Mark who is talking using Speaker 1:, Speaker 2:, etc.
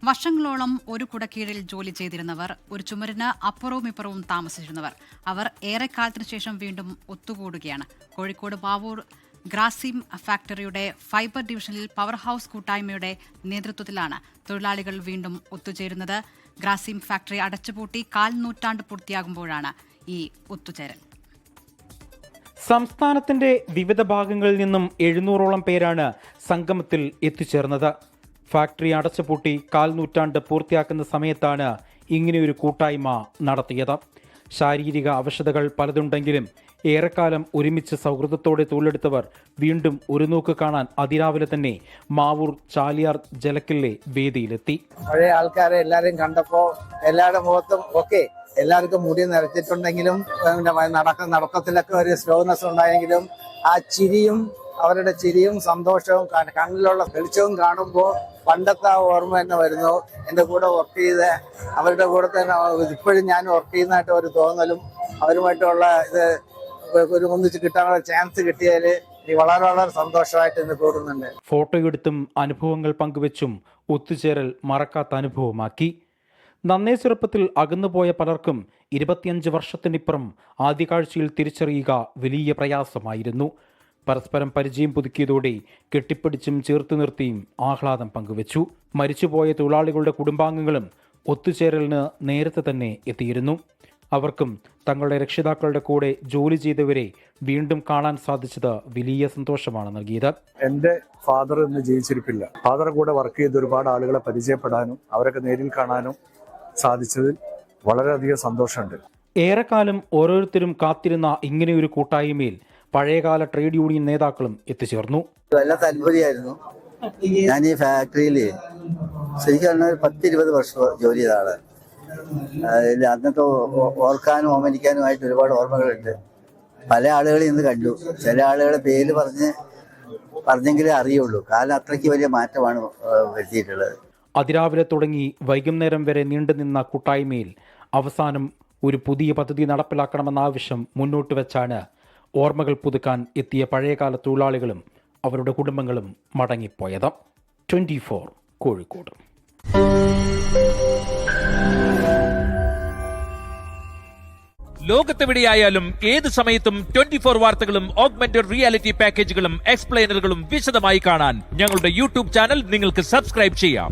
Speaker 1: വർഷങ്ങളോളം ഒരു കുടക്കീഴിൽ ജോലി ചെയ്തിരുന്നവർ, ഒരു ചുമരിന് അപ്പുറവും ഇപ്പുറവും താമസിച്ചിരുന്നവർ, അവർ ഏറെക്കാലത്തിനു ശേഷം വീണ്ടും ഒത്തുകൂടുകയാണ്. കോഴിക്കോട് പാവൂർ ഗ്രാസിം ഫാക്ടറിയുടെ ഫൈബർ ഡിവിഷനിൽ പവർ ഹൌസ് കൂട്ടായ്മയുടെ നേതൃത്വത്തിലാണ് തൊഴിലാളികൾ വീണ്ടും ഒത്തുചേരുന്നത്. ഗ്രാസിം ഫാക്ടറി അടച്ചുപൂട്ടി 1/4 നൂറ്റാണ്ട് പൂർത്തിയാകുമ്പോഴാണ് ഈ ഒത്തുചേരൽ.
Speaker 2: സംസ്ഥാനത്തിന്റെ വിവിധ ഭാഗങ്ങളിൽ നിന്നും 700ഓളം പേരാണ് സംഗമത്തിൽ എത്തിച്ചേർന്നത്. ഫാക്ടറി അടച്ചുപൂട്ടി 1/4 നൂറ്റാണ്ട് പൂർത്തിയാക്കുന്ന സമയത്താണ് ഇങ്ങനെയൊരു കൂട്ടായ്മ നടത്തിയത്. ശാരീരിക അവശതകൾ പലതുണ്ടെങ്കിലും ഏറെക്കാലം ഒരുമിച്ച് സൗഹൃദത്തോടെ തൊഴിലെടുത്തവർ വീണ്ടും ഒരു നോക്ക് കാണാൻ അതിരാവിലെ തന്നെ മാവൂർ ചാലിയാർ ജലക്കിലെ വേദിയിലെത്തി.
Speaker 3: പഴയ ആൾക്കാരെ എല്ലാവരെയും കണ്ടപ്പോൾ എല്ലാവരുടെ മുഖത്തും ഒക്കെ എല്ലാവർക്കും മുടി നിറച്ചിട്ടുണ്ടെങ്കിലും നടക്കത്തിലൊക്കെ ഒരു സ്ലോനെസ് ഉണ്ടായെങ്കിലും ആ ചിരിയും അവരുടെ ചിരിയും സന്തോഷവും കണ്ണിലുള്ള വെളിച്ചവും കാണുമ്പോൾ പണ്ടത്തെ ആ ഓർമ്മ തന്നെ വരുന്നു. എൻ്റെ കൂടെ വർക്ക് ചെയ്ത് അവരുടെ കൂടെ തന്നെ ഇപ്പോഴും ഞാൻ വർക്ക് ചെയ്യുന്നതായിട്ട് ഒരു തോന്നലും അവരുമായിട്ടുള്ള ഇത് ഒരു ഒന്നിച്ച് കിട്ടാനുള്ള ചാൻസ് കിട്ടിയാൽ വളരെ വളരെ സന്തോഷമായിട്ട് ഇന്ന് കൂടുന്നുണ്ട്.
Speaker 2: ഫോട്ടോ എടുത്തും അനുഭവങ്ങൾ പങ്കുവെച്ചും ഒത്തുചേരൽ മറക്കാത്ത അനുഭവമാക്കി. നന്നേ ചെറുപ്പത്തിൽ അകന്നുപോയ പലർക്കും 25 വർഷത്തിനിപ്പുറം ആദ്യ കാഴ്ചയിൽ തിരിച്ചറിയുക വലിയ പ്രയാസമായിരുന്നു. പരസ്പരം പരിചയം പുതുക്കിയതോടെ കെട്ടിപ്പിടിച്ചും ചേർത്ത് നിർത്തിയും ആഹ്ലാദം പങ്കുവച്ചു. മരിച്ചുപോയ തൊഴിലാളികളുടെ കുടുംബാംഗങ്ങളും ഒത്തുചേരലിന് നേരത്തെ തന്നെ എത്തിയിരുന്നു. അവർക്കും തങ്ങളുടെ രക്ഷിതാക്കളുടെ കൂടെ ജോലി ചെയ്തവരെ വീണ്ടും കാണാൻ സാധിച്ചത് വലിയ സന്തോഷമാണ് നൽകിയത്.
Speaker 4: എൻ്റെ ഫാദർ ഇന്ന് ജീവിച്ചിരിപ്പില്ല. ഫാദറെ കൂടെ വർക്ക് ചെയ്ത് ഒരുപാട് ആളുകളെ പരിചയപ്പെടാനും അവരൊക്കെ നേരിൽ കാണാനും സാധിച്ചതിൽ വളരെയധികം സന്തോഷമുണ്ട്.
Speaker 2: ഏറെക്കാലം ഓരോരുത്തരും കാത്തിരുന്ന ഇങ്ങനെയൊരു കൂട്ടായ്മയിൽ പഴയകാല ട്രേഡ് യൂണിയൻ നേതാക്കളും എത്തിച്ചേർന്നു.
Speaker 3: നല്ല താല്പര്യമായിരുന്നു. ഞാൻ ഈ ഫാക്ടറിയിൽ ശരിക്കും 10-20 വർഷം ജോലി ചെയ്ത ആളാണ്. അന്നത്തെ ഓർക്കാനും ഓമനിക്കാനുമായിട്ട് ഒരുപാട് ഓർമ്മകളുണ്ട്. പല ആളുകളെ ഇന്ന് കണ്ടു. ചില ആളുകളെ പേര് പറഞ്ഞെങ്കിലേ അറിയുള്ളൂ. കാലം അത്രയ്ക്ക് വലിയ മാറ്റമാണ് വരുത്തിയിട്ടുള്ളത്.
Speaker 2: അതിരാവിലെ തുടങ്ങി വൈകുന്നേരം വരെ നീണ്ടുനിന്ന കൂട്ടായ്മയിൽ അവസാനം ഒരു പുതിയ പദ്ധതി നടപ്പിലാക്കണമെന്ന ആവശ്യം മുന്നോട്ട് വെച്ചാണ് ഓർമ്മകൾ പുതുക്കാൻ എത്തിയ പഴയകാല തൊഴിലാളികളും അവരുടെ കുടുംബങ്ങളും മടങ്ങിപ്പോയത്. 24 കോഴിക്കോട്.
Speaker 5: ലോകത്തെവിടെയായാലും ഏത് സമയത്തും 24 വാർത്തകളും ഓഗ്മെന്റഡ് റിയാലിറ്റി പാക്കേജുകളും എക്സ്പ്ലെയിനറുകളും വിശദമായി കാണാൻ ഞങ്ങളുടെ യൂട്യൂബ് ചാനൽ നിങ്ങൾക്ക് സബ്സ്ക്രൈബ് ചെയ്യാം.